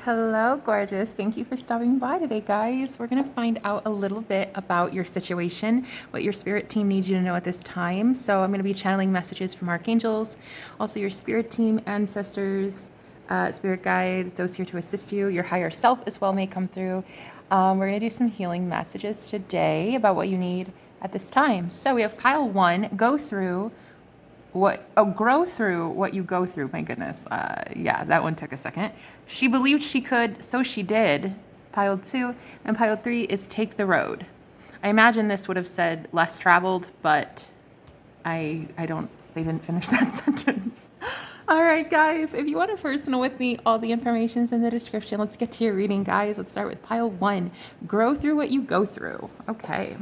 Hello, gorgeous. Thank you for stopping by today, guys. We're going to find out a little bit about your situation, what your spirit team needs you to know at this time. So I'm going to be channeling messages from archangels, also your spirit team, ancestors, spirit guides, those here to assist you. Your higher self as well may come through. We're going to do some healing messages today about what you need at this time. So we have pile one, grow through what you go through. My goodness. Yeah, that one took a second. She believed she could, so she did. Pile two. And pile three is take the road. I imagine this would have said less traveled, but they didn't finish that sentence. All right, guys, if you want a personal with me, all the information's in the description. Let's get to your reading, guys. Let's start with pile one. Grow through what you go through. Okay.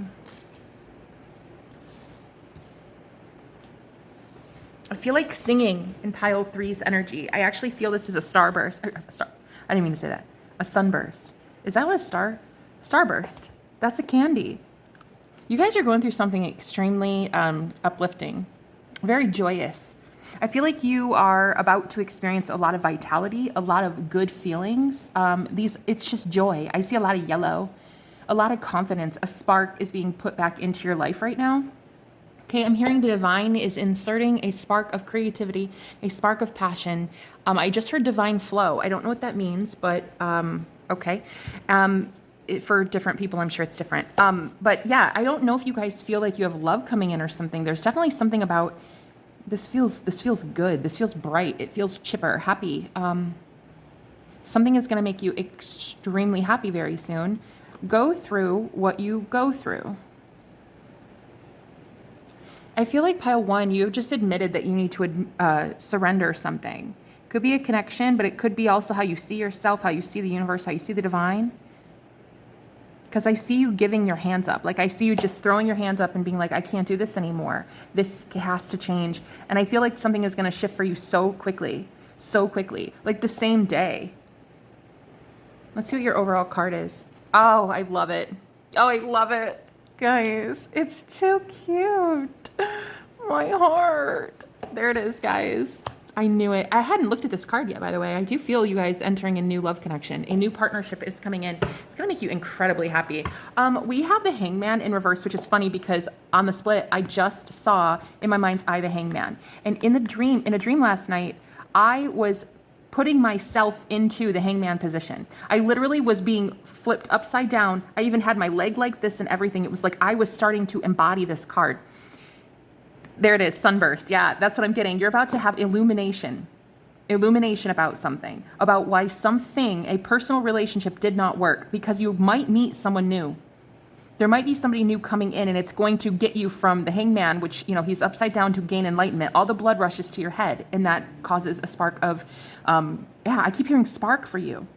I feel like singing in pile three's energy. I actually feel this is a starburst. I didn't mean to say that. A sunburst. Is that what a starburst? That's a candy. You guys are going through something extremely uplifting, very joyous. I feel like you are about to experience a lot of vitality, a lot of good feelings. It's just joy. I see a lot of yellow, a lot of confidence. A spark is being put back into your life right now. Okay, I'm hearing the divine is inserting a spark of creativity, a spark of passion. I just heard divine flow. I don't know what that means, but okay. For different people, I'm sure it's different. But yeah, I don't know if you guys feel like you have love coming in or something. There's definitely something about this feels good. This feels bright. It feels chipper, happy. Something is going to make you extremely happy very soon. Go through what you go through. I feel like pile one, you just admitted that you need to surrender something. Could be a connection, but it could be also how you see yourself, how you see the universe, how you see the divine. Because I see you giving your hands up. Like I see you just throwing your hands up and being like, I can't do this anymore. This has to change. And I feel like something is going to shift for you so quickly, like the same day. Let's see what your overall card is. Oh, I love it. Guys, it's too cute. My heart. There it is, guys. I knew it. I hadn't looked at this card yet, by the way. I do feel you guys entering a new love connection. A new partnership is coming in. It's going to make you incredibly happy. We have the hangman in reverse, which is funny because on the split, I just saw in my mind's eye the hangman. And in a dream last night, I was putting myself into the hangman position. I literally was being flipped upside down. I even had my leg like this and everything. It was like I was starting to embody this card. There it is, sunburst. Yeah, that's what I'm getting. You're about to have illumination about something, about why something, a personal relationship did not work, because you might meet someone new. There might be somebody new coming in, and it's going to get you from the hangman, which, he's upside down, to gain enlightenment. All the blood rushes to your head, and that causes a spark of, I keep hearing spark for you.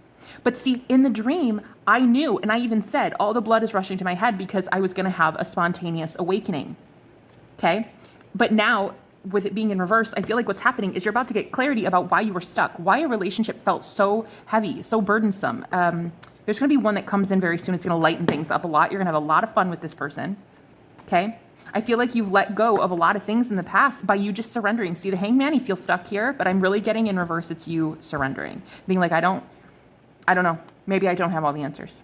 But see, in the dream, I knew, and I even said, all the blood is rushing to my head because I was going to have a spontaneous awakening. Okay? But now, with it being in reverse, I feel like what's happening is you're about to get clarity about why you were stuck, why a relationship felt so heavy, so burdensome. There's going to be one that comes in very soon. It's going to lighten things up a lot. You're going to have a lot of fun with this person. Okay? I feel like you've let go of a lot of things in the past by you just surrendering. See, the hangman, he feels stuck here, but I'm really getting in reverse. It's you surrendering. Being like, I don't know. Maybe I don't have all the answers.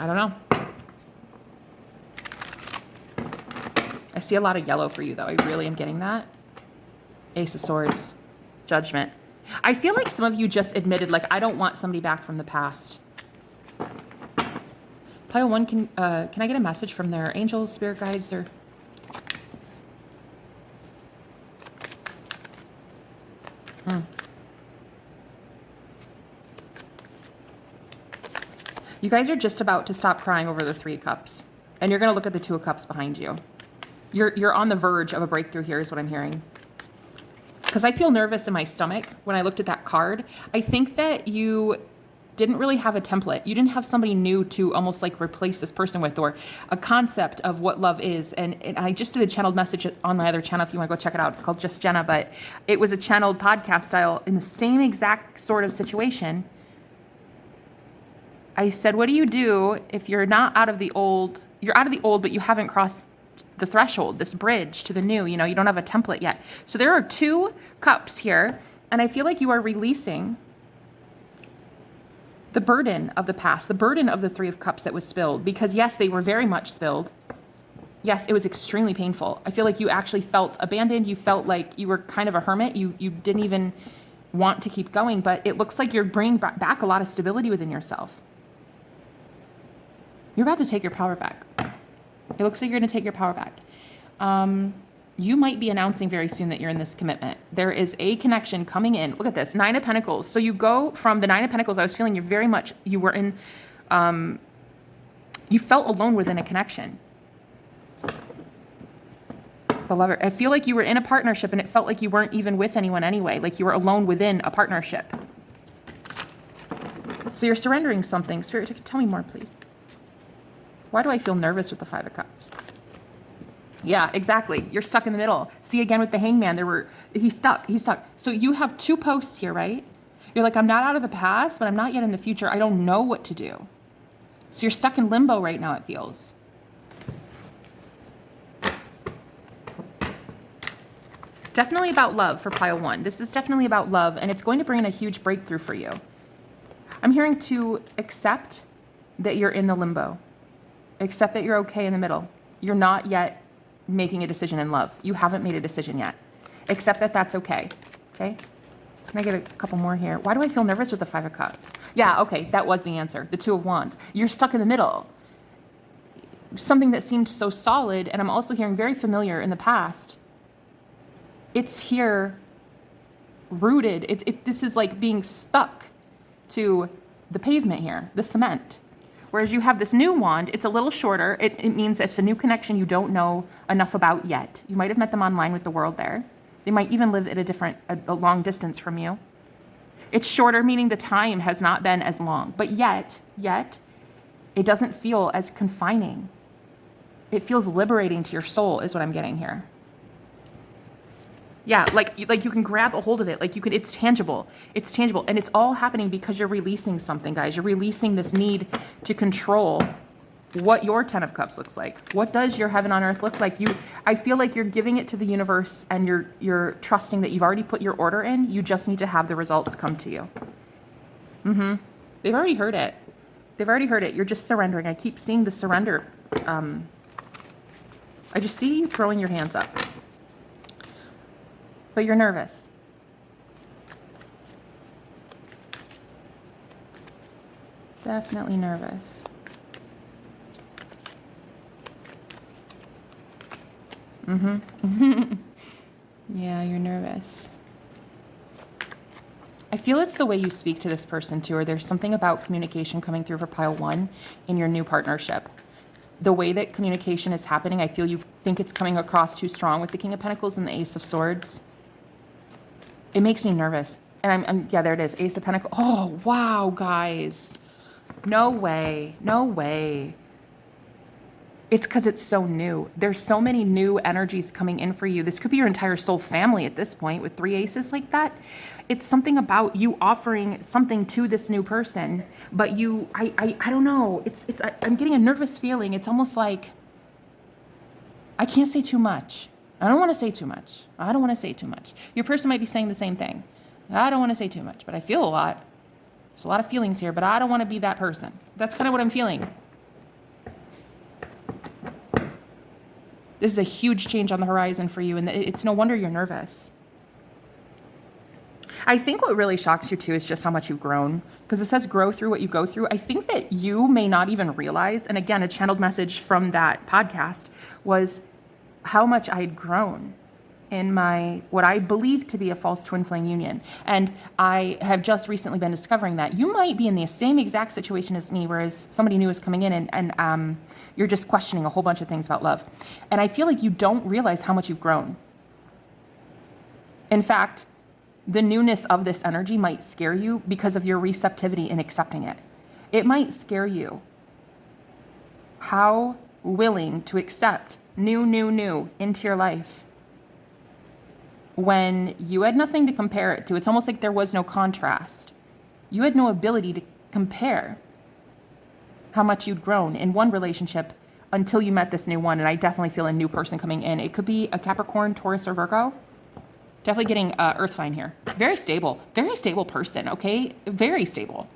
I don't know. I see a lot of yellow for you, though. I really am getting that. Ace of Swords. Judgment. I feel like some of you just admitted, like, I don't want somebody back from the past. Pile one, can I get a message from their angels, spirit guides, or... You guys are just about to stop crying over the Three of Cups. And you're going to look at the Two of Cups behind you. You're on the verge of a breakthrough here is what I'm hearing. Because I feel nervous in my stomach when I looked at that card. I think that you didn't really have a template. You didn't have somebody new to almost like replace this person with, or a concept of what love is. And I just did a channeled message on my other channel if you want to go check it out. It's called Just Jenna, but it was a channeled podcast style in the same exact sort of situation. I said, what do you do if you're not out of the old? You're out of the old, but you haven't crossed the threshold, this bridge to the new, you don't have a template yet. So there are two cups here, and I feel like you are releasing The burden of the past, the burden of the Three of Cups that was spilled, because yes, they were very much spilled. Yes, it was extremely painful. I feel like you actually felt abandoned. You felt like you were kind of a hermit. You didn't even want to keep going, but it looks like you're bringing back a lot of stability within yourself. You're about to take your power back. It looks like you're going to take your power back. You might be announcing very soon that you're in this commitment. There is a connection coming in. Look at this, 9 of Pentacles. So you go from the 9 of Pentacles. I was feeling you were in, you felt alone within a connection. The Lover. I feel like you were in a partnership and it felt like you weren't even with anyone anyway. Like you were alone within a partnership. So you're surrendering something. Spirit, tell me more, please. Why do I feel nervous with the 5 of Cups? Yeah, exactly. You're stuck in the middle. See, again with the Hangman, he's stuck. So you have 2 posts here, right? You're like, I'm not out of the past, but I'm not yet in the future. I don't know what to do. So you're stuck in limbo right now, it feels. Definitely about love for pile 1. This is definitely about love, and it's going to bring a huge breakthrough for you. I'm hearing to accept that you're in the limbo. Accept that you're okay in the middle. You're not yet making a decision in love. You haven't made a decision yet. Accept that that's okay. Okay? Can I get a couple more here? Why do I feel nervous with the 5 of Cups? Yeah, okay, that was the answer. The 2 of Wands. You're stuck in the middle. Something that seemed so solid, and I'm also hearing very familiar in the past. It's here rooted. This is like being stuck to the pavement here, the cement. Whereas you have this new wand, it's a little shorter. It means it's a new connection you don't know enough about yet. You might have met them online with the world there. They might even live at a long distance from you. It's shorter, meaning the time has not been as long. But yet, it doesn't feel as confining. It feels liberating to your soul is what I'm getting here. Yeah, like you can grab a hold of it. It's tangible. It's tangible. And it's all happening because you're releasing something, guys. You're releasing this need to control what your 10 of Cups looks like. What does your heaven on earth look like? I feel like you're giving it to the universe and you're trusting that you've already put your order in. You just need to have the results come to you. They've already heard it. You're just surrendering. I keep seeing the surrender. I just see you throwing your hands up. But you're nervous. Definitely nervous. Yeah, you're nervous. I feel it's the way you speak to this person too, or there's something about communication coming through for pile 1 in your new partnership. The way that communication is happening, I feel you think it's coming across too strong with the King of Pentacles and the Ace of Swords. It makes me nervous. And yeah, there it is. Ace of Pentacles. Oh, wow, guys. No way. It's because it's so new. There's so many new energies coming in for you. This could be your entire soul family at this point with 3 aces like that. It's something about you offering something to this new person, but I don't know. I'm getting a nervous feeling. It's almost like I can't say too much. I don't want to say too much. Your person might be saying the same thing. I don't want to say too much, but I feel a lot. There's a lot of feelings here, but I don't want to be that person. That's kind of what I'm feeling. This is a huge change on the horizon for you, and it's no wonder you're nervous. I think what really shocks you too is just how much you've grown, because it says grow through what you go through. I think that you may not even realize, and again, a channeled message from that podcast was how much I had grown in my, what I believe to be a false twin flame union. And I have just recently been discovering that you might be in the same exact situation as me, whereas somebody new is coming in and you're just questioning a whole bunch of things about love. And I feel like you don't realize how much you've grown. In fact, the newness of this energy might scare you because of your receptivity in accepting it. It might scare you how willing to accept new into your life when you had nothing to compare it to. It's almost like there was no contrast. You had no ability to compare how much you'd grown in one relationship until you met this new one. And I definitely feel a new person coming in. It could be a Capricorn, Taurus, or Virgo. Definitely getting earth sign here. Very stable person, okay? Very stable.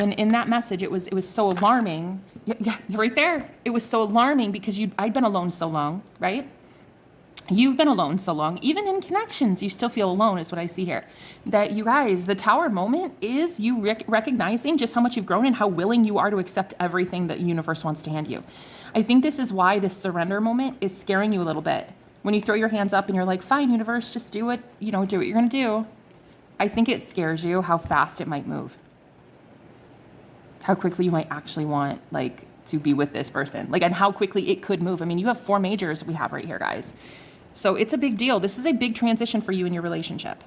And in that message, it was so alarming. Yeah, right there. It was so alarming because I'd been alone so long, right? You've been alone so long. Even in connections, you still feel alone is what I see here. That you guys, the tower moment is you recognizing just how much you've grown and how willing you are to accept everything that the universe wants to hand you. I think this is why this surrender moment is scaring you a little bit. When you throw your hands up and you're like, fine, universe, just do what you're going to do. I think it scares you how fast it might move. How quickly you might actually want, like, to be with this person. Like, and how quickly it could move. I mean, you have 4 majors we have right here, guys. So it's a big deal. This is a big transition for you in your relationship.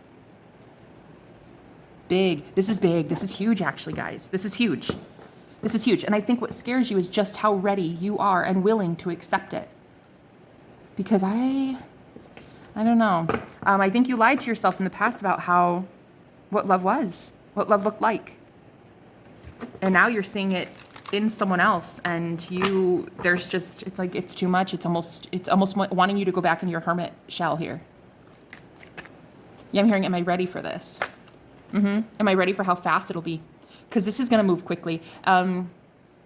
Big. This is big. This is huge, actually, guys. This is huge. This is huge. And I think what scares you is just how ready you are and willing to accept it. Because I don't know. I think you lied to yourself in the past about what love was, what love looked like. And now you're seeing it in someone else, and it's like, it's too much. It's almost wanting you to go back into your hermit shell here. Yeah, I'm hearing, am I ready for this? Am I ready for how fast it'll be? Because this is going to move quickly,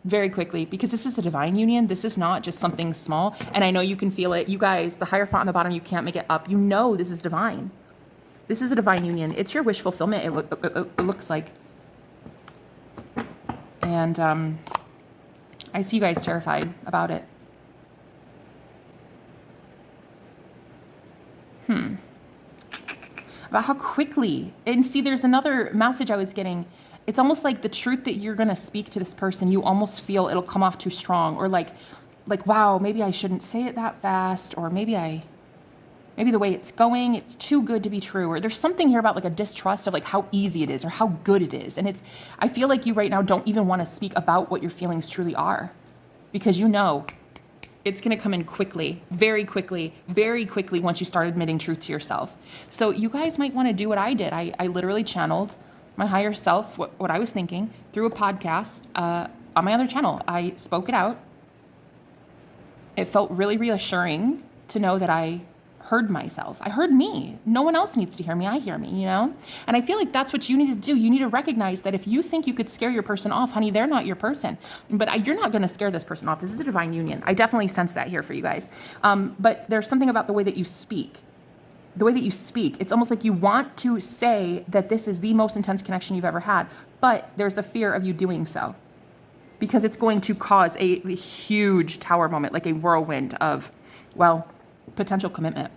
very quickly, because this is a divine union. This is not just something small. And I know you can feel it. You guys, the Hierophant on the bottom, you can't make it up. You know this is divine. This is a divine union. It's your wish fulfillment, it looks like. And I see you guys terrified about it. About how quickly. And see, there's another message I was getting. It's almost like the truth that you're going to speak to this person, you almost feel it'll come off too strong. Or like, wow, maybe I shouldn't say it that fast. Or maybe the way it's going, it's too good to be true. Or there's something here about like a distrust of like how easy it is or how good it is. And I feel like you right now don't even want to speak about what your feelings truly are, because you know it's going to come in quickly, very quickly once you start admitting truth to yourself. So you guys might want to do what I did. I literally channeled my higher self, what I was thinking, through a podcast on my other channel. I spoke it out. It felt really reassuring to know that I heard myself. I heard me. No one else needs to hear me. I hear me, And I feel like that's what you need to do. You need to recognize that if you think you could scare your person off, honey, they're not your person. But you're not going to scare this person off. This is a divine union. I definitely sense that here for you guys. But there's something about the way that you speak. The way that you speak, it's almost like you want to say that this is the most intense connection you've ever had, but there's a fear of you doing so because it's going to cause a huge tower moment, like a whirlwind of, potential commitment.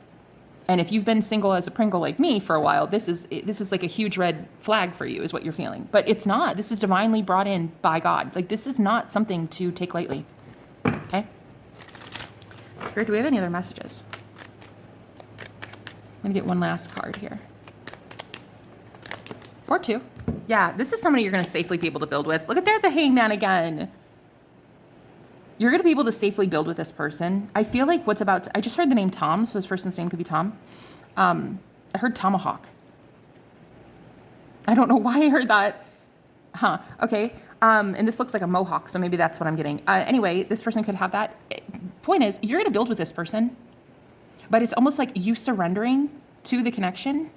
And if you've been single as a Pringle like me for a while, this is like a huge red flag for you is what you're feeling. But it's not. This is divinely brought in by God. Like, this is not something to take lightly. Okay? Spirit, do we have any other messages? I'm going to get one last card here. Or 2. Yeah, this is somebody you're going to safely be able to build with. Look at there, the Hangman again. You're going to be able to safely build with this person. I feel like I just heard the name Tom, so this person's name could be Tom. I heard Tomahawk. I don't know why I heard that. Okay. And this looks like a mohawk, so maybe that's what I'm getting. Anyway, this person could have that. Point is, you're going to build with this person, but it's almost like you surrendering to the connection.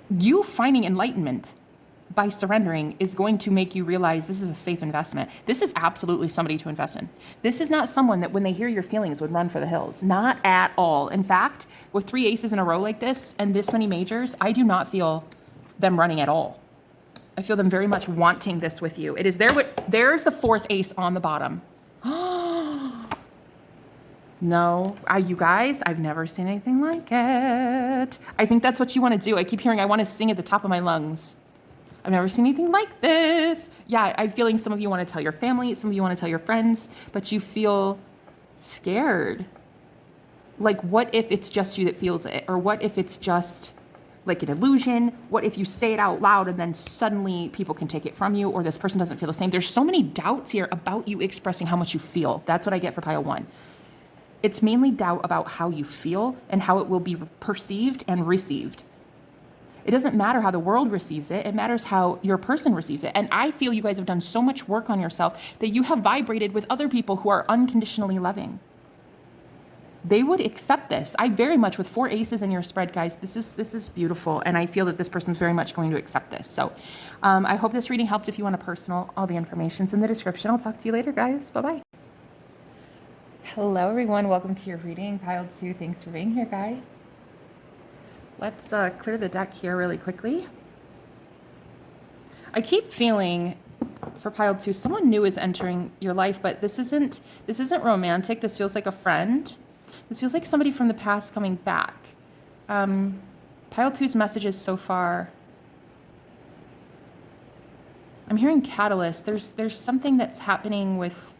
You finding enlightenment by surrendering is going to make you realize this is a safe investment. This is absolutely somebody to invest in. This is not someone that when they hear your feelings would run for the hills. Not at all. In fact, with 3 aces in a row like this and this many majors, I do not feel them running at all. I feel them very much wanting this with you. It is there's the 4th ace on the bottom. No, you guys, I've never seen anything like it. I think that's what you want to do. I keep hearing, I want to sing at the top of my lungs. I've never seen anything like this. Yeah, I'm feeling some of you want to tell your family, some of you want to tell your friends, but you feel scared. Like, what if it's just you that feels it? Or what if it's just like an illusion? What if you say it out loud and then suddenly people can take it from you, or this person doesn't feel the same? There's so many doubts here about you expressing how much you feel. That's what I get for pile 1. It's mainly doubt about how you feel and how it will be perceived and received. It doesn't matter how the world receives it. It matters how your person receives it. And I feel you guys have done so much work on yourself that you have vibrated with other people who are unconditionally loving. they would accept this. I very much, with 4 aces in your spread, guys, this is beautiful. And I feel that this person's very much going to accept this. So I hope this reading helped. If you want a personal, all the information's in the description. I'll talk to you later, guys. Bye-bye. Hello, everyone. Welcome to your reading, pile 2. Thanks for being here, guys. Let's clear the deck here really quickly. I keep feeling for pile 2, someone new is entering your life, but this isn't romantic. This feels like a friend. This feels like somebody from the past coming back. Pile 2's messages so far. I'm hearing catalyst. There's something that's happening with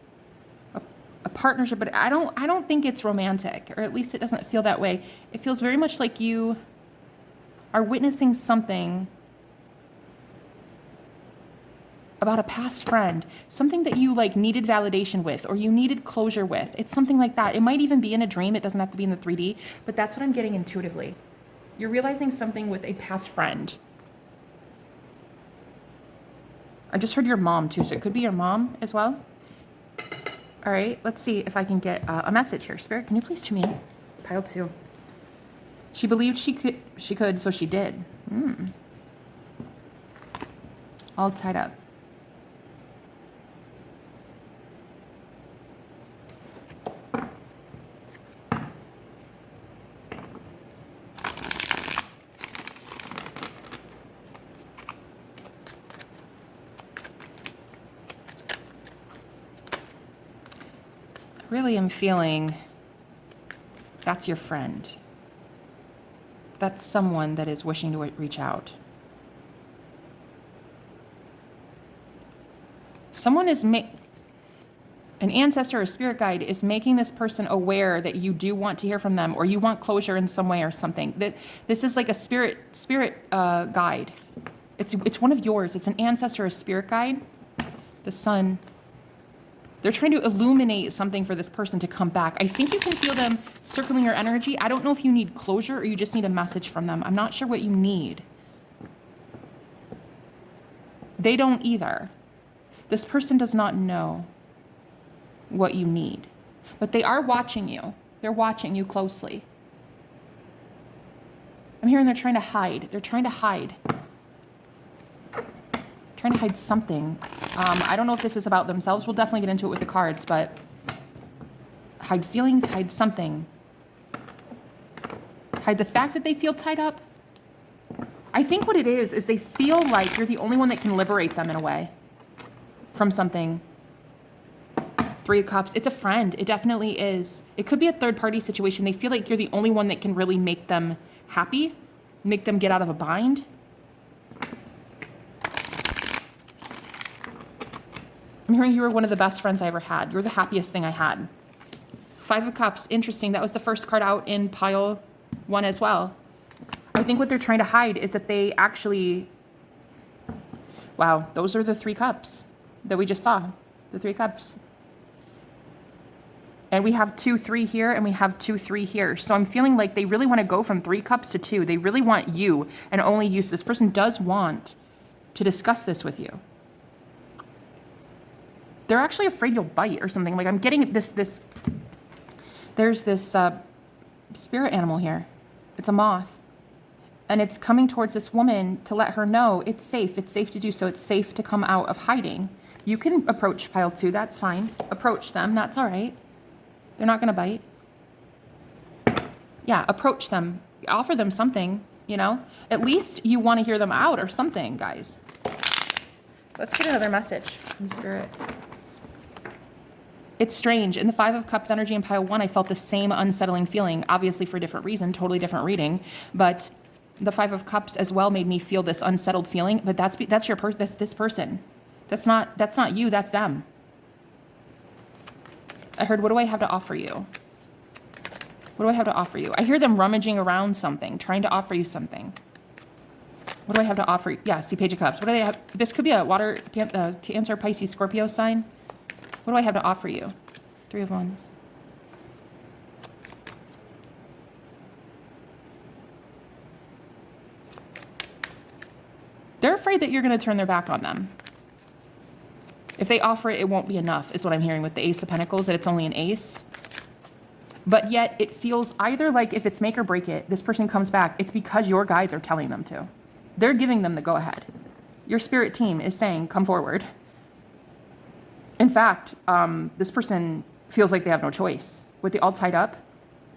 a partnership, but I don't think it's romantic, or at least it doesn't feel that way. It feels very much like you are witnessing something about a past friend, something that you like needed validation with, or you needed closure with. It's something like that. It might even be in a dream. It doesn't have to be in the 3D, but that's what I'm getting intuitively. You're realizing something with a past friend. I just heard your mom too, so it could be your mom as well. All right, let's see if I can get a message here. Spirit, can you please tune me? Pile 2. She believed she could, so she did. All tied up. Really am feeling that's your friend. That's someone that is wishing to reach out. Someone is an ancestor or spirit guide is making this person aware that you do want to hear from them, or you want closure in some way or something. This is like a spirit guide. It's one of yours. It's an ancestor or spirit guide. The sun. They're trying to illuminate something for this person to come back. I think you can feel them circling your energy. I don't know if you need closure or you just need a message from them. I'm not sure what you need. They don't either. This person does not know what you need, but they are watching you. They're watching you closely. I'm hearing they're trying to hide. They're trying to hide. Trying to hide something. I don't know if this is about themselves. We'll definitely get into it with the cards, but hide feelings, hide something. Hide the fact that they feel tied up. I think what it is they feel like you're the only one that can liberate them in a way from something. 3 of Cups. It's a friend. It definitely is. It could be a third-party situation. They feel like you're the only one that can really make them happy, make them get out of a bind. I'm hearing you were one of the best friends I ever had. You're the happiest thing I had. 5 of Cups. Interesting. That was the first card out in pile 1 as well. I think what they're trying to hide is that they actually... Wow, those are the 3 cups that we just saw. The 3 cups. And we have 2, 3 here, and we have 2, 3 here. So I'm feeling like they really want to go from 3 cups to 2. They really want you and only you. So this person does want to discuss this with you. They're actually afraid you'll bite or something. Like I'm getting this, there's this spirit animal here. It's a moth. And it's coming towards this woman to let her know it's safe. It's safe to do so. It's safe to come out of hiding. You can approach pile 2. That's fine. Approach them. That's all right. They're not going to bite. Yeah, approach them. Offer them something, you know. At least you want to hear them out or something, guys. Let's get another message from Spirit. It's strange. In the 5 of Cups energy in pile 1, I felt the same unsettling feeling, obviously for a different reason, totally different reading. But the 5 of Cups as well made me feel this unsettled feeling. But that's this person. That's not you. That's them. I heard, what do I have to offer you? What do I have to offer you? I hear them rummaging around something, trying to offer you something. What do I have to offer you? Yeah, see, Page of Cups. What do they have? This could be a water, Cancer, Pisces, Scorpio sign. What do I have to offer you? 3 of Wands. They're afraid that you're going to turn their back on them. If they offer it, it won't be enough, is what I'm hearing with the Ace of Pentacles, that it's only an ace. But yet it feels either like if it's make or break it, this person comes back, it's because your guides are telling them to. They're giving them the go ahead. Your spirit team is saying, come forward. In fact, this person feels like they have no choice. With the all tied up,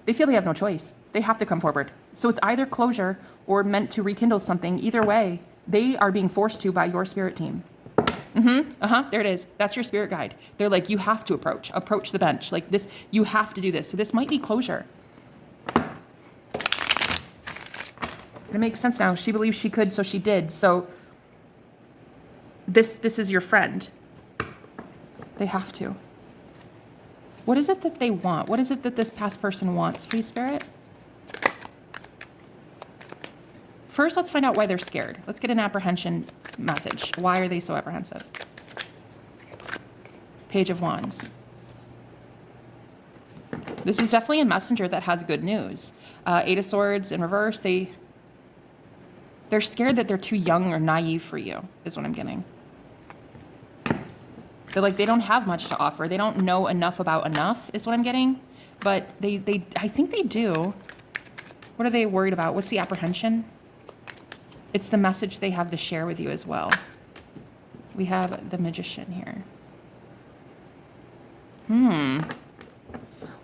they feel they have no choice. They have to come forward. So it's either closure or meant to rekindle something. Either way, they are being forced to by your spirit team. There it is. That's your spirit guide. They're like, you have to approach the bench. Like this, you have to do this. So this might be closure. It makes sense now. She believes she could, so she did. So this is your friend. They have to. What is it that they want? What is it that this past person wants, please, Spirit? First, let's find out why they're scared. Let's get an apprehension message. Why are they so apprehensive? Page of Wands. This is definitely a messenger that has good news. Eight of Swords in reverse. They're scared that they're too young or naive for you, is what I'm getting. They're like, they don't have much to offer. They don't know enough about enough, is what I'm getting. But I think they do. What are they worried about? What's the apprehension? It's the message they have to share with you as well. We have the Magician here.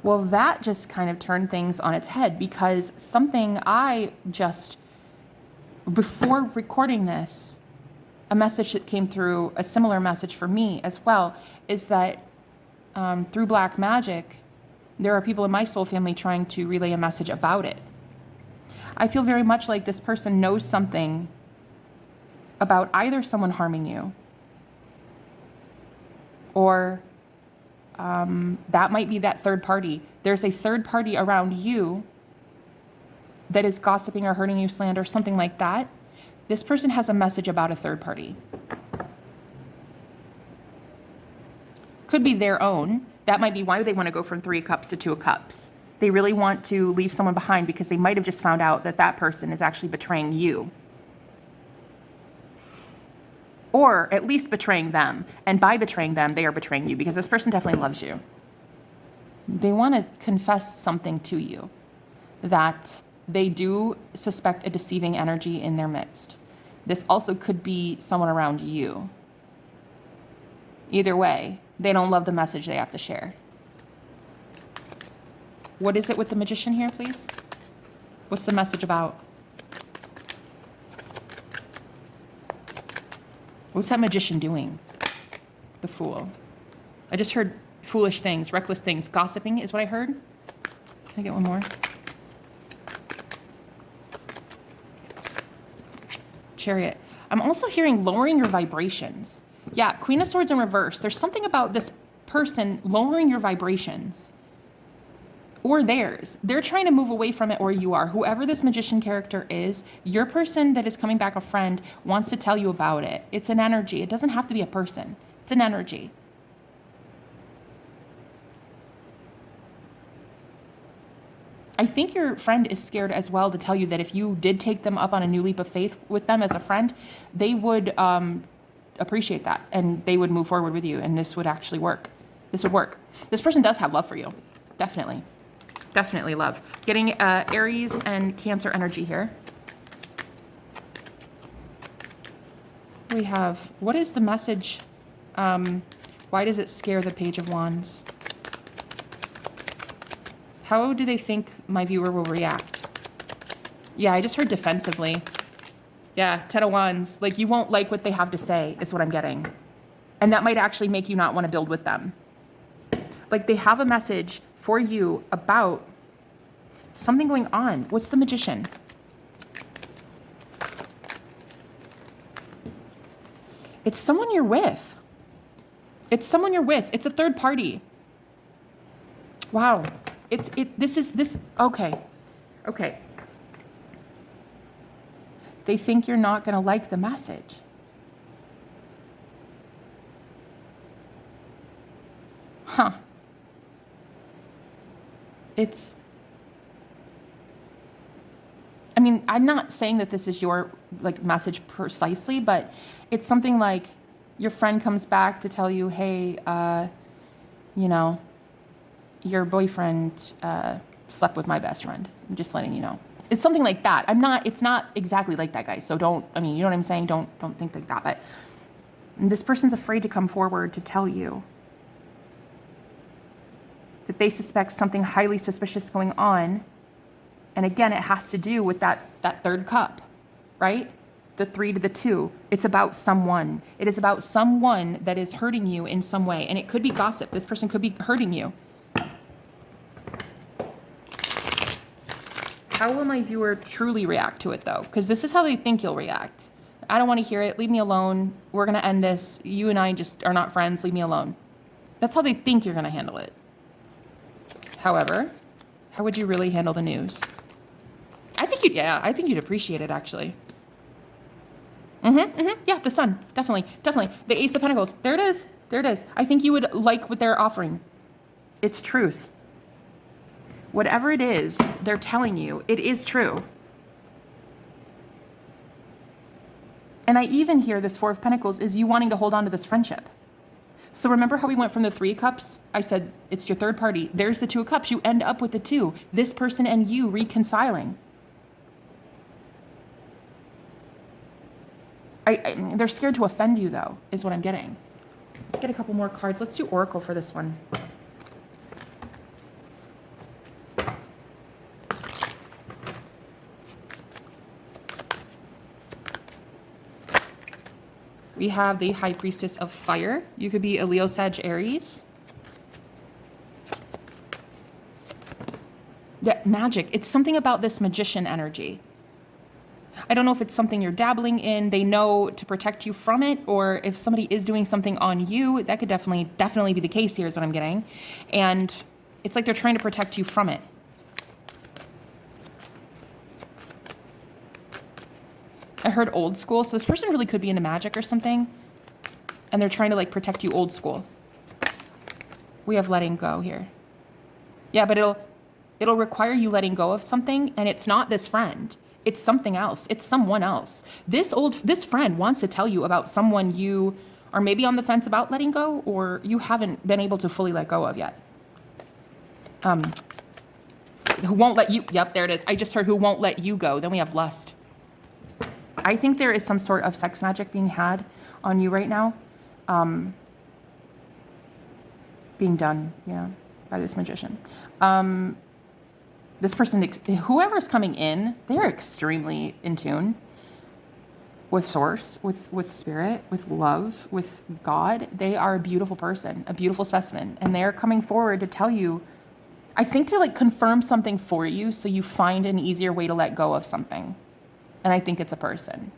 Well, that just kind of turned things on its head, because something before recording this, a message that came through, a similar message for me as well, is that through black magic, there are people in my soul family trying to relay a message about it. I feel very much like this person knows something about either someone harming you, or that might be that third party. There's a third party around you that is gossiping or hurting you, slander, something like that. This person has a message about a third party. Could be their own. That might be why they want to go from 3 of Cups to 2 of Cups. They really want to leave someone behind because they might have just found out that that person is actually betraying you. Or at least betraying them. And by betraying them, they are betraying you, because this person definitely loves you. They want to confess something to you, that they do suspect a deceiving energy in their midst. This also could be someone around you. Either way, they don't love the message they have to share. What is it with the Magician here, please? What's the message about? What's that Magician doing? The Fool. I just heard foolish things, reckless things. Gossiping is what I heard. Can I get one more? Chariot. I'm also hearing lowering your vibrations. Yeah, Queen of Swords in reverse. There's something about this person lowering your vibrations. Or theirs. They're trying to move away from it, or you are. Whoever this Magician character is, your person that is coming back, a friend, wants to tell you about it. It's an energy. It doesn't have to be a person. It's an energy. I think your friend is scared as well to tell you that if you did take them up on a new leap of faith with them as a friend, they would appreciate that, and they would move forward with you, and this would actually work. This would work. This person does have love for you. Definitely. Definitely love. Getting Aries and Cancer energy here. We have, what is the message? Why does it scare the Page of Wands? How do they think my viewer will react? Yeah, I just heard defensively. Yeah, 10 of Wands. Like, you won't like what they have to say, is what I'm getting. And that might actually make you not want to build with them. Like, they have a message for you about something going on. What's the Magician? It's someone you're with. It's someone you're with. It's a third party. Wow. Okay. Okay. They think you're not going to like the message. Huh. I mean, I'm not saying that this is your message precisely, but it's something like your friend comes back to tell you, hey, your boyfriend slept with my best friend. I'm just letting you know. It's something like that. It's not exactly like that, guys. So don't, I mean, you know what I'm saying? Don't think like that. But this person's afraid to come forward to tell you that they suspect something highly suspicious going on. And again, it has to do with that third cup, right? The 3 to the 2. It's about someone. It is about someone that is hurting you in some way. And it could be gossip. This person could be hurting you. How will my viewer truly react to it, though? Because this is how they think you'll react. I don't want to hear it. Leave me alone. We're going to end this. You and I just are not friends. Leave me alone. That's how they think you're going to handle it. However, how would you really handle the news? I think you'd appreciate it, actually. Yeah, the sun. Definitely. The Ace of Pentacles. There it is. I think you would like what they're offering. It's truth. Whatever it is they're telling you, it is true. And I even hear this 4 of Pentacles is you wanting to hold on to this friendship. So remember how we went from the 3 cups? I said, it's your third party. There's the 2 of cups. You end up with the 2. This person and you reconciling. They're scared to offend you, though, is what I'm getting. Let's get a couple more cards. Let's do Oracle for this one. We have the High Priestess of Fire. You could be a Leo, Sag, Aries. Yeah, magic. It's something about this magician energy. I don't know if it's something you're dabbling in. They know to protect you from it, or if somebody is doing something on you, that could definitely be the case here is what I'm getting. And it's like they're trying to protect you from it. I heard old school. So this person really could be into magic or something. And they're trying to like protect you old school. We have letting go here. Yeah, but it'll require you letting go of something. And it's not this friend. It's something else. It's someone else. This friend wants to tell you about someone you are maybe on the fence about letting go, or you haven't been able to fully let go of yet. Who won't let you, yep, there it is. I just heard who won't let you go. Then we have lust. I think there is some sort of sex magic being had on you right now. Being done, yeah, by this magician. This person, whoever's coming in, they're extremely in tune with source, with spirit, with love, with God. They are a beautiful person, a beautiful specimen. And they're coming forward to tell you, I think to like confirm something for you so you find an easier way to let go of something. And I think it's a person.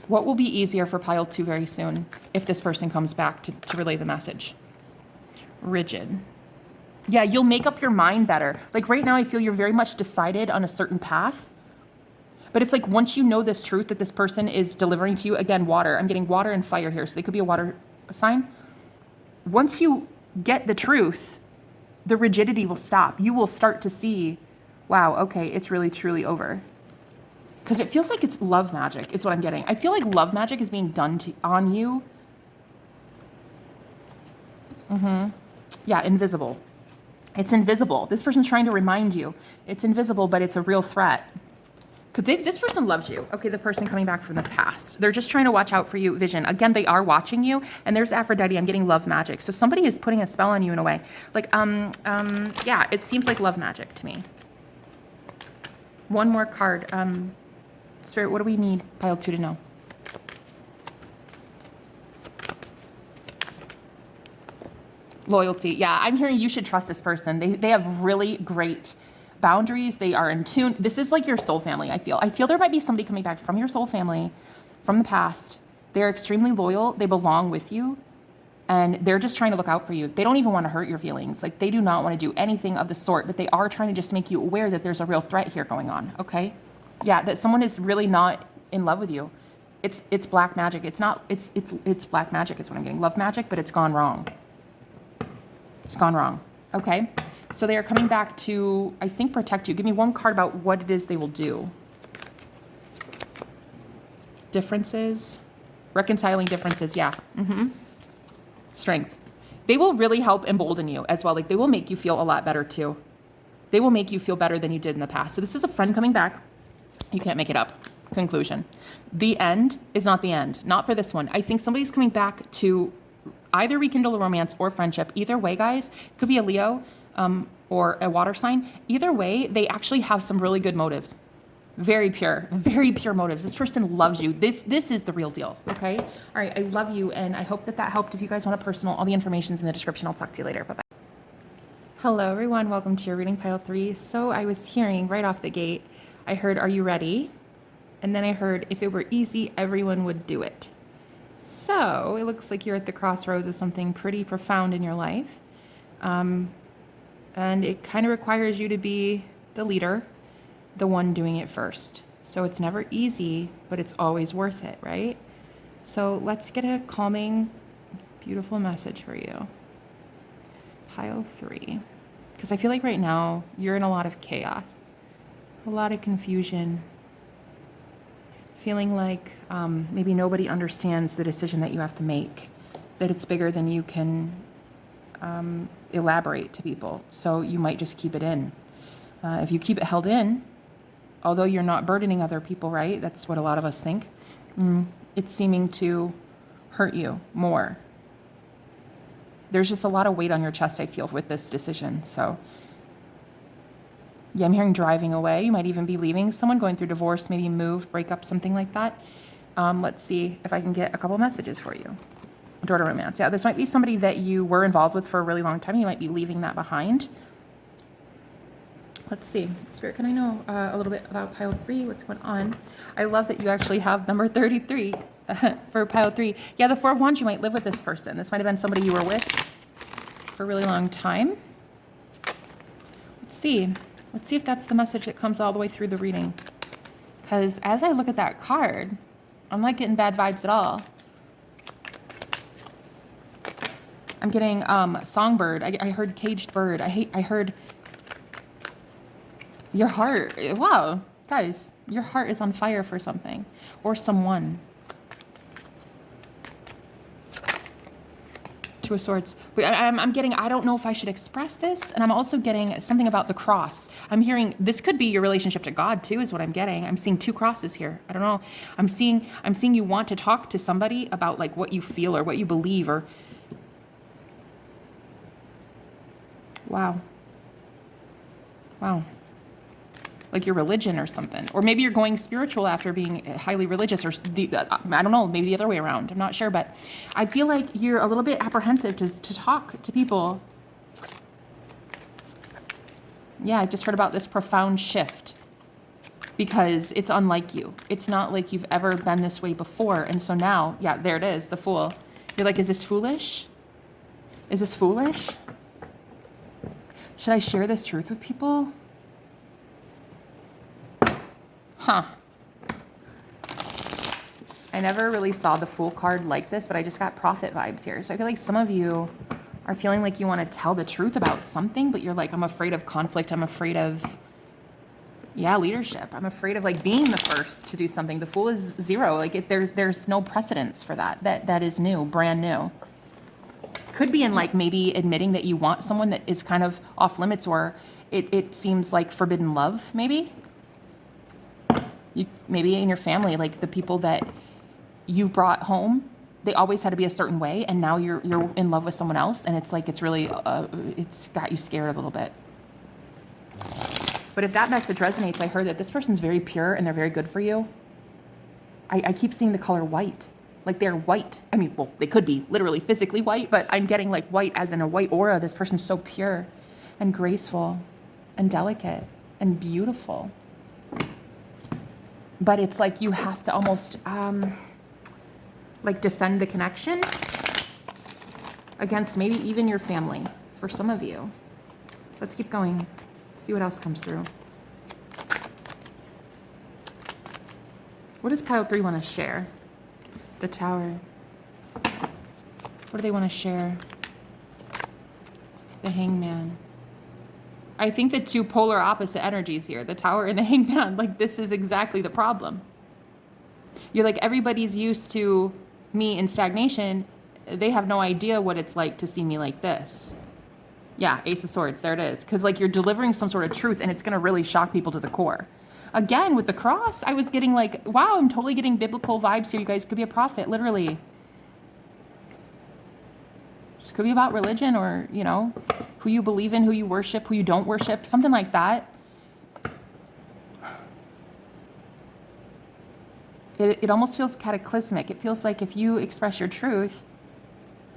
What will be easier for pile 2 very soon if this person comes back to relay the message? Rigid. Yeah, you'll make up your mind better. Like right now, I feel you're very much decided on a certain path. But it's like once you know this truth that this person is delivering to you, again, water. I'm getting water and fire here, so they could be a water sign. Once you get the truth, the rigidity will stop. You will start to see, wow, okay, it's really, truly over. Because it feels like it's love magic is what I'm getting. I feel like love magic is being done on you. Yeah, invisible. It's invisible. This person's trying to remind you. It's invisible, but it's a real threat. Because this person loves you. Okay, the person coming back from the past. They're just trying to watch out for you, vision. Again, they are watching you. And there's Aphrodite. I'm getting love magic. So somebody is putting a spell on you in a way. Like, yeah, it seems like love magic to me. One more card. Spirit, what do we need pile 2 to know? Loyalty. Yeah, I'm hearing you should trust this person. They have really great boundaries. They are in tune. This is like your soul family, I feel. I feel there might be somebody coming back from your soul family, from the past. They're extremely loyal. They belong with you. And they're just trying to look out for you. They don't even want to hurt your feelings. Like, they do not want to do anything of the sort, but they are trying to just make you aware that there's a real threat here going on, okay? Yeah, that someone is really not in love with you. It's black magic. It's black magic is what I'm getting. Love magic, but it's gone wrong. It's gone wrong. Okay? So they are coming back to, I think, protect you. Give me one card about what it is they will do. Differences. Reconciling differences. Yeah. Strength. They will really help embolden you as well. Like they will make you feel a lot better too. They will make you feel better than you did in the past. So this is a friend coming back. You can't make it up. Conclusion. The end is not the end. Not for this one. I think somebody's coming back to either rekindle a romance or friendship. Either way, guys, could be a Leo or a water sign. Either way, they actually have some really good motives. Very pure motives. This person loves you. This is the real deal, okay? All right, I love you, and I hope that helped. If you guys want a personal, all the information's in the description. I'll talk to you later. Bye-bye. Hello, everyone. Welcome to your reading, pile 3. So I was hearing right off the gate, I heard, are you ready? And then I heard, if it were easy, everyone would do it. So it looks like you're at the crossroads of something pretty profound in your life. And it kind of requires you to be the leader, the one doing it first. So it's never easy, but it's always worth it, right? So let's get a calming, beautiful message for you. Pile 3. Because I feel like right now you're in a lot of chaos, a lot of confusion, feeling like maybe nobody understands the decision that you have to make, that it's bigger than you can elaborate to people. So you might just keep it in. If you keep it held in, although you're not burdening other people, right? That's what a lot of us think. It's seeming to hurt you more. There's just a lot of weight on your chest, I feel, with this decision. So yeah, I'm hearing driving away. You might even be leaving someone, going through divorce, maybe move, break up, something like that. Let's see if I can get a couple messages for you. Door to romance. Yeah, this might be somebody that you were involved with for a really long time. You might be leaving that behind. Let's see. Spirit, can I know a little bit about pile 3? What's going on? I love that you actually have number 33 for pile 3. Yeah, the 4 of Wands, you might live with this person. This might have been somebody you were with for a really long time. Let's see. Let's see if that's the message that comes all the way through the reading. Because as I look at that card, I'm not getting bad vibes at all. I'm getting songbird. I heard caged bird. I heard your heart. Wow, guys, your heart is on fire for something or someone. Two of Swords. But I'm getting, I don't know if I should express this. And I'm also getting something about the cross. I'm hearing this could be your relationship to God too, is what I'm getting. I'm seeing 2 crosses here. I don't know. I'm seeing you want to talk to somebody about like what you feel or what you believe or. Wow. Like your religion or something. Or maybe you're going spiritual after being highly religious or I don't know, maybe the other way around. I'm not sure, but I feel like you're a little bit apprehensive to talk to people. Yeah, I just heard about this profound shift because it's unlike you. It's not like you've ever been this way before. And so now, yeah, there it is, the Fool. You're like, is this foolish? Is this foolish? Should I share this truth with people? Huh. I never really saw the Fool card like this, but I just got Prophet vibes here. So I feel like some of you are feeling like you want to tell the truth about something, but you're like, I'm afraid of conflict. I'm afraid of, leadership. I'm afraid of like being the first to do something. The Fool is 0. Like there's no precedence for that. That is new, brand new. Could be in like maybe admitting that you want someone that is kind of off limits, or it seems like forbidden love, maybe. Maybe in your family, like the people that you've brought home, they always had to be a certain way, and now you're in love with someone else, and it's like it's really it's got you scared a little bit. But if that message resonates, I heard that this person's very pure and they're very good for you. I keep seeing the color white. Like they're white. I mean, well, they could be literally physically white, but I'm getting like white as in a white aura. This person's so pure and graceful and delicate and beautiful. But it's like you have to almost like defend the connection against maybe even your family for some of you. Let's keep going. See what else comes through. What does pile 3 want to share? The Tower. What do they want to share? The Hangman. I think the 2 polar opposite energies here, the Tower and the Hangman, like this is exactly the problem. You're like, everybody's used to me in stagnation, they have no idea what it's like to see me like this. Yeah, Ace of Swords, there it is. Because like you're delivering some sort of truth and it's going to really shock people to the core. Again, with the cross, I was getting like, wow, I'm totally getting biblical vibes here. You guys could be a prophet, literally. This could be about religion or, you know, who you believe in, who you worship, who you don't worship, something like that. It almost feels cataclysmic. It feels like if you express your truth,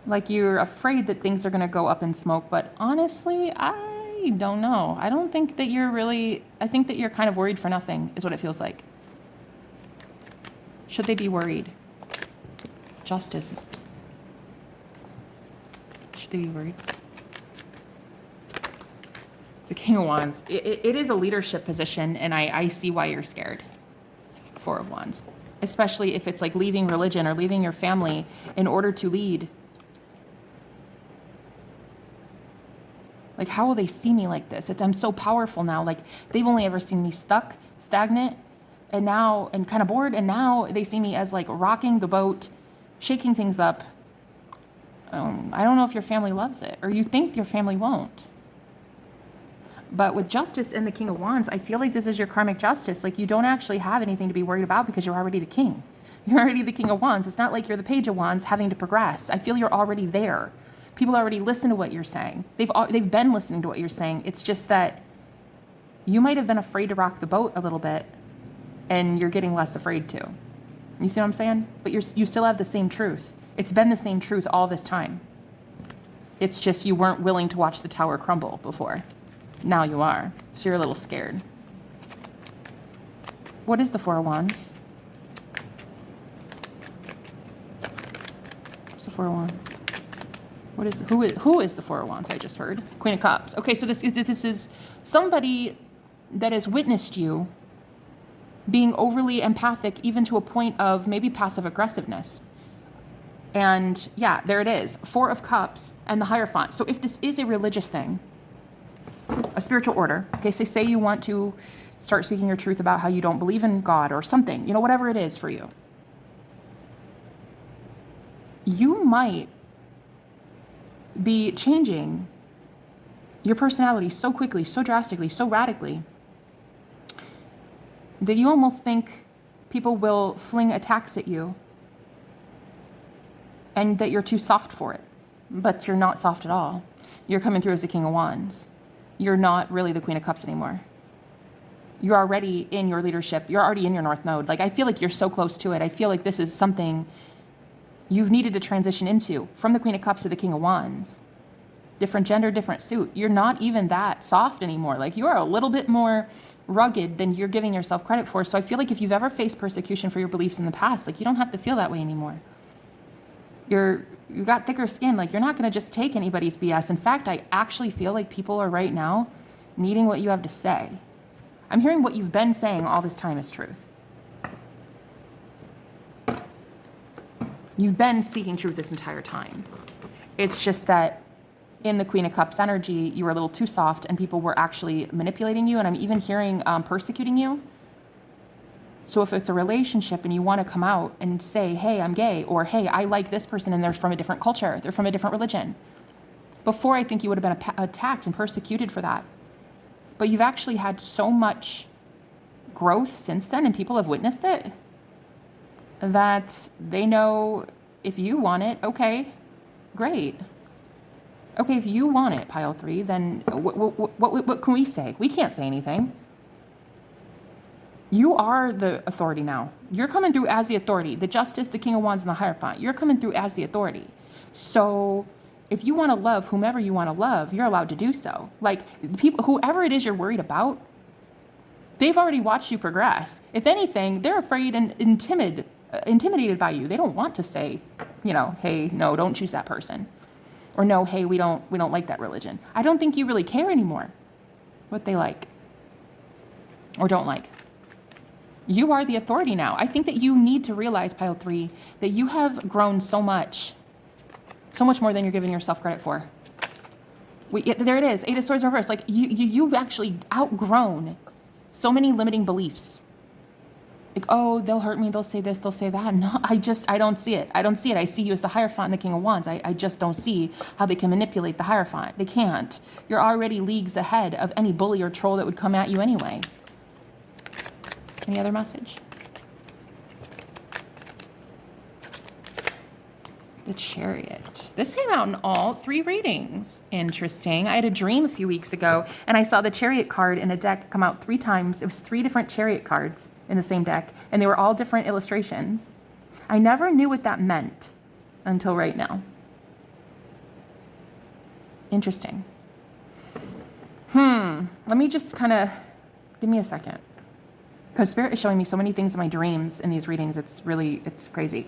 like you're afraid that things are going to go up in smoke. But honestly, I don't know. I don't think that you're really, I think that you're kind of worried for nothing is what it feels like. Should they be worried? Justice. Should they be worried? The King of Wands. It is a leadership position, and I see why you're scared. Four of Wands. Especially if it's like leaving religion or leaving your family in order to lead. Like, how will they see me like this? I'm so powerful now. Like, they've only ever seen me stuck, stagnant, and kind of bored. And now they see me as like rocking the boat, shaking things up. I don't know if your family loves it or you think your family won't. But with Justice and the King of Wands, I feel like this is your karmic justice. Like, you don't actually have anything to be worried about because you're already the king. You're already the King of Wands. It's not like you're the Page of Wands having to progress. I feel you're already there. People already listen to what you're saying. They've been listening to what you're saying. It's just that you might have been afraid to rock the boat a little bit, and you're getting less afraid to. You see what I'm saying? But you still have the same truth. It's been the same truth all this time. It's just you weren't willing to watch the tower crumble before. Now you are. So you're a little scared. What is the Four of Wands? What's the Four of Wands? Who is the Four of Wands I just heard? Queen of Cups. Okay, so this is somebody that has witnessed you being overly empathic, even to a point of maybe passive aggressiveness. And yeah, there it is. Four of Cups and the Hierophant. So if this is a religious thing, a spiritual order, okay, say you want to start speaking your truth about how you don't believe in God or something, you know, whatever it is for you, you might be changing your personality so quickly, so drastically, so radically that you almost think people will fling attacks at you and that you're too soft for it. But you're not soft at all. You're coming through as the King of Wands. You're not really the Queen of Cups anymore. You're already in your leadership. You're already in your North Node. Like, I feel like you're so close to it. I feel like this is something you've needed to transition into, from the Queen of Cups to the King of Wands. Different gender, different suit. You're not even that soft anymore. Like, you're a little bit more rugged than you're giving yourself credit for. So I feel like if you've ever faced persecution for your beliefs in the past, like, you don't have to feel that way anymore. You've got thicker skin. Like, you're not going to just take anybody's BS. In fact, I actually feel like people are right now needing what you have to say. I'm hearing what you've been saying all this time is truth. You've been speaking truth this entire time. It's just that in the Queen of Cups energy, you were a little too soft and people were actually manipulating you. And I'm even hearing persecuting you. So if it's a relationship and you want to come out and say, hey, I'm gay, or hey, I like this person and they're from a different culture, they're from a different religion. Before, I think you would have been attacked and persecuted for that. But you've actually had so much growth since then, and people have witnessed it, that they know if you want it, okay, great. Okay, if you want it, pile 3, then what can we say? We can't say anything. You are the authority now. You're coming through as the authority. The Justice, the King of Wands, and the Hierophant. You're coming through as the authority. So if you want to love whomever you want to love, you're allowed to do so. Like, people, whoever it is you're worried about, they've already watched you progress. If anything, they're afraid and intimidated by you. They don't want to say, you know, hey, no, don't choose that person. Or no, hey, we don't like that religion. I don't think you really care anymore what they like or don't like. You are the authority now. I think that you need to realize, pile 3, that you have grown so much more than you're giving yourself credit for. There it is, 8 of Swords reverse. Like, you've actually outgrown so many limiting beliefs. like, oh, they'll hurt me, they'll say this, they'll say that. No, I don't see it. I don't see it. I see you as the Hierophant and the King of Wands. I just don't see how they can manipulate the Hierophant. They can't. You're already leagues ahead of any bully or troll that would come at you anyway. Any other message? The Chariot. This came out in all 3 readings. Interesting. I had a dream a few weeks ago, and I saw the Chariot card in a deck come out 3 times. It was 3 different Chariot cards in the same deck, and they were all different illustrations. I never knew what that meant until right now. Interesting. Let me just kind of, give me a second. Because Spirit is showing me so many things in my dreams in these readings. It's crazy.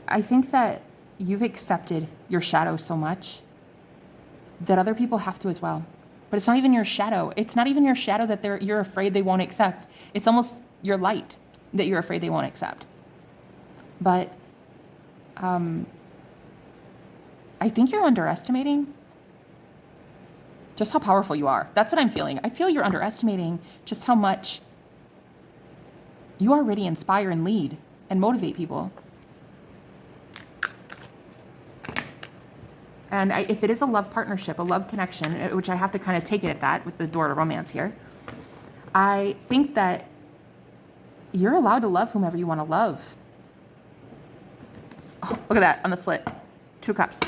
I think that you've accepted your shadow so much that other people have to as well. But it's not even your shadow. It's not even your shadow that you're afraid they won't accept. It's almost your light that you're afraid they won't accept. But I think you're underestimating just how powerful you are. That's what I'm feeling. I feel you're underestimating just how much you already inspire and lead and motivate people. And if it is a love partnership, a love connection, which I have to kind of take it at that with the door to romance here, I think that you're allowed to love whomever you want to love. Oh, look at that on the split. 2 cups.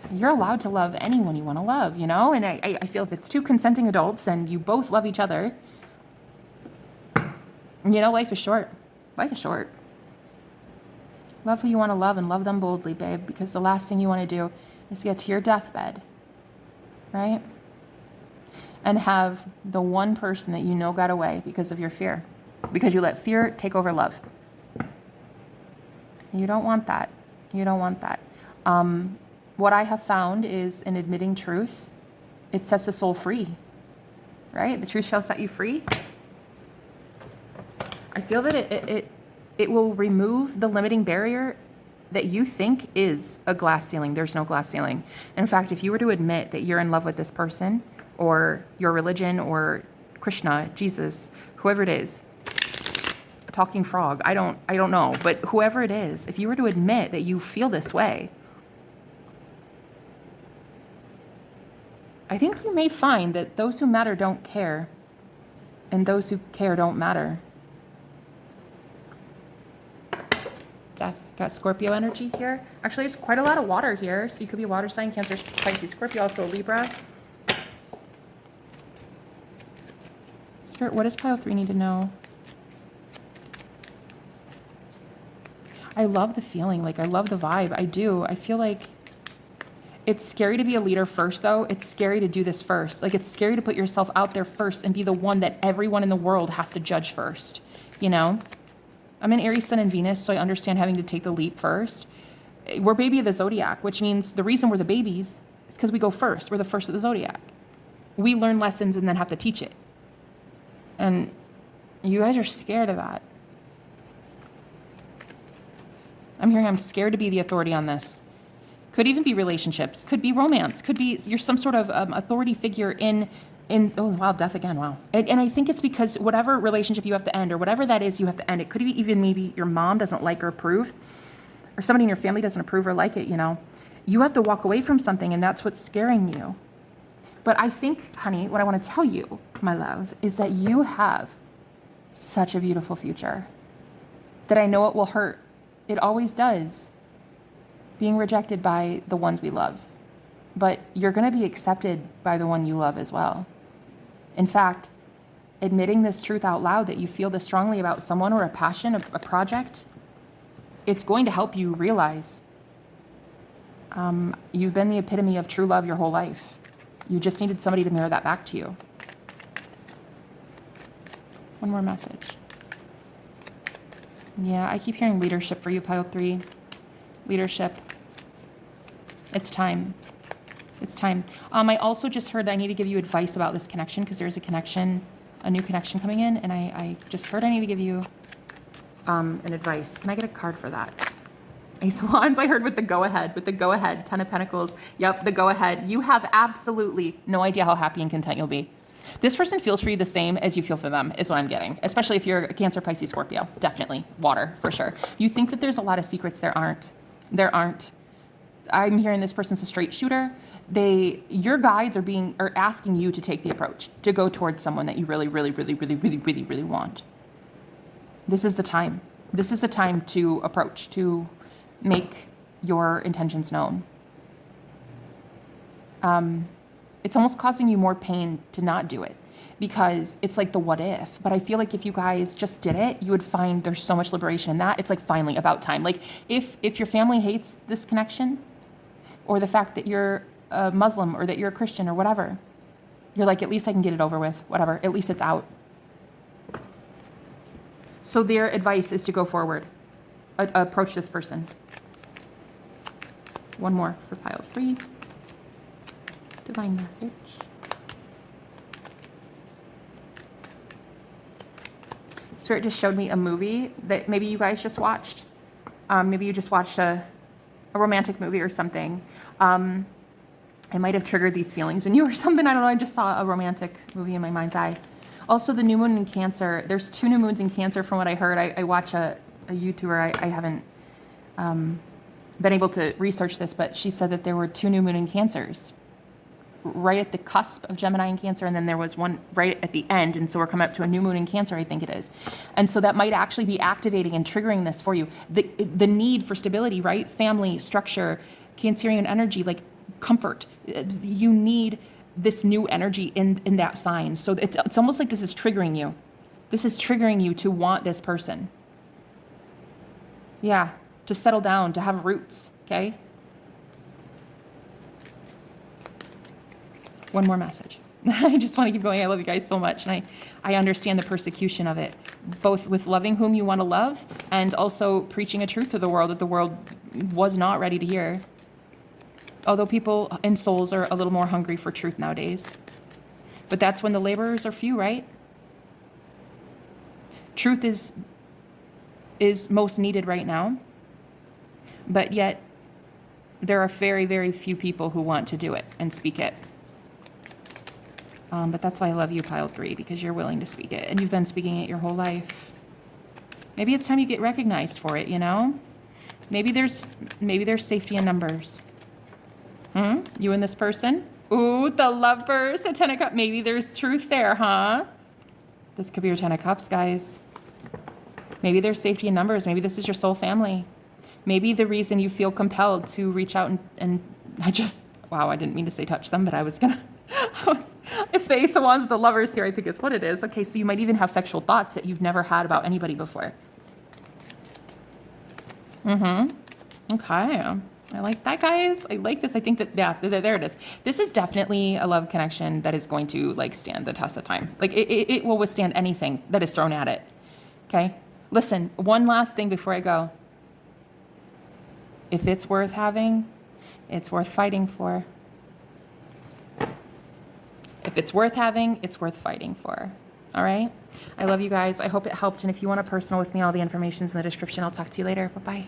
You're allowed to love anyone you want to love, you know? And I feel if it's 2 consenting adults and you both love each other, you know, life is short. Life is short. Love who you want to love and love them boldly, babe, because the last thing you want to do is get to your deathbed, right? And have the one person that you know got away because of your fear, because you let fear take over love. You don't want that. You don't want that. What I have found is in admitting truth, it sets the soul free, right? The truth shall set you free. I feel that it will remove the limiting barrier that you think is a glass ceiling. There's no glass ceiling. In fact, if you were to admit that you're in love with this person or your religion or Krishna, Jesus, whoever it is, a talking frog, I don't know, but whoever it is, if you were to admit that you feel this way, I think you may find that those who matter don't care and those who care don't matter. Death. Got Scorpio energy here. Actually, there's quite a lot of water here. So you could be water sign, Cancer, Pisces, Scorpio, also a Libra. Spirit, what does pile 3 need to know? I love the feeling. Like, I love the vibe. I do. I feel like it's scary to be a leader first, though. It's scary to do this first. Like, it's scary to put yourself out there first and be the one that everyone in the world has to judge first, you know? I'm in Aries, Sun, and Venus, so I understand having to take the leap first. We're baby of the zodiac, which means the reason we're the babies is because we go first. We're the first of the zodiac. We learn lessons and then have to teach it. And you guys are scared of that. I'm hearing I'm scared to be the authority on this. Could even be relationships. Could be romance. Could be you're some sort of authority figure in oh, wow, death again, wow. And I think it's because whatever relationship you have to end or whatever that is you have to end, it could be even maybe your mom doesn't like or approve or somebody in your family doesn't approve or like it, you know. You have to walk away from something and that's what's scaring you. But I think, honey, what I want to tell you, my love, is that you have such a beautiful future that I know it will hurt. It always does. Being rejected by the ones we love. But you're going to be accepted by the one you love as well. In fact, admitting this truth out loud that you feel this strongly about someone or a passion, a project, it's going to help you realize you've been the epitome of true love your whole life. You just needed somebody to mirror that back to you. One more message. Yeah, I keep hearing leadership for you, pile 3. Leadership. It's time. It's time. I also just heard that I need to give you advice about this connection because there's a new connection coming in, and I just heard I need to give you an advice. Can I get a card for that? Ace of Wands, I heard with the go-ahead, 10 of Pentacles. Yep, the go-ahead. You have absolutely no idea how happy and content you'll be. This person feels for you the same as you feel for them, is what I'm getting. Especially if you're a Cancer, Pisces, Scorpio. Definitely. Water, for sure. You think that there's a lot of secrets. There aren't. There aren't. I'm hearing this person's a straight shooter. Your guides are asking you to take the approach, to go towards someone that you really, really, really, really, really, really, really want. This is the time. This is the time to approach, to make your intentions known. It's almost causing you more pain to not do it, because it's like the what if. But I feel like if you guys just did it, you would find there's so much liberation in that. It's like finally about time. Like if your family hates this connection, or the fact that you're a Muslim or that you're a Christian or whatever, you're like, at least I can get it over with, whatever, at least it's out. So their advice is to go forward, approach this person. One more for pile 3. Divine message. Spirit just showed me a movie that maybe you guys just watched. Maybe you just watched a romantic movie or something. I might have triggered these feelings in you or something. I don't know. I just saw a romantic movie in my mind's eye. Also, the new moon in Cancer. There's 2 new moons in Cancer from what I heard. I watch a YouTuber. I haven't been able to research this, but she said that there were 2 new moon in Cancers right at the cusp of Gemini and Cancer, and then there was one right at the end, and so we're coming up to a new moon in Cancer, I think it is. And so that might actually be activating and triggering this for you. The need for stability, right? Family, structure, Cancerian energy, like comfort. You need this new energy in that sign. So it's almost like this is triggering you. This is triggering you to want this person. Yeah, to settle down, to have roots, okay? One more message. I just want to keep going. I love you guys so much. And I understand the persecution of it, both with loving whom you want to love and also preaching a truth to the world that the world was not ready to hear. Although people and souls are a little more hungry for truth nowadays. But that's when the laborers are few, right? Truth is most needed right now. But yet, there are very, very few people who want to do it and speak it. But that's why I love you, pile 3, because you're willing to speak it. And you've been speaking it your whole life. Maybe it's time you get recognized for it, you know? Maybe there's safety in numbers. You and this person? Ooh, the lovers, the 10 of Cups. Maybe there's truth there, huh? This could be your 10 of Cups, guys. Maybe there's safety in numbers. Maybe this is your soul family. Maybe the reason you feel compelled to reach out and wow, I didn't mean to say touch them, but I was gonna. It's the Ace of Wands, the lovers here, I think is what it is. Okay, so you might even have sexual thoughts that you've never had about anybody before. Okay. I like that, guys. I like this. I think that, yeah, there it is. This is definitely a love connection that is going to like stand the test of time. Like it will withstand anything that is thrown at it. Okay. Listen, one last thing before I go. If it's worth having, it's worth fighting for. If it's worth having, it's worth fighting for. All right. I love you guys. I hope it helped. And if you want a personal with me, all the information's in the description. I'll talk to you later. Bye-bye.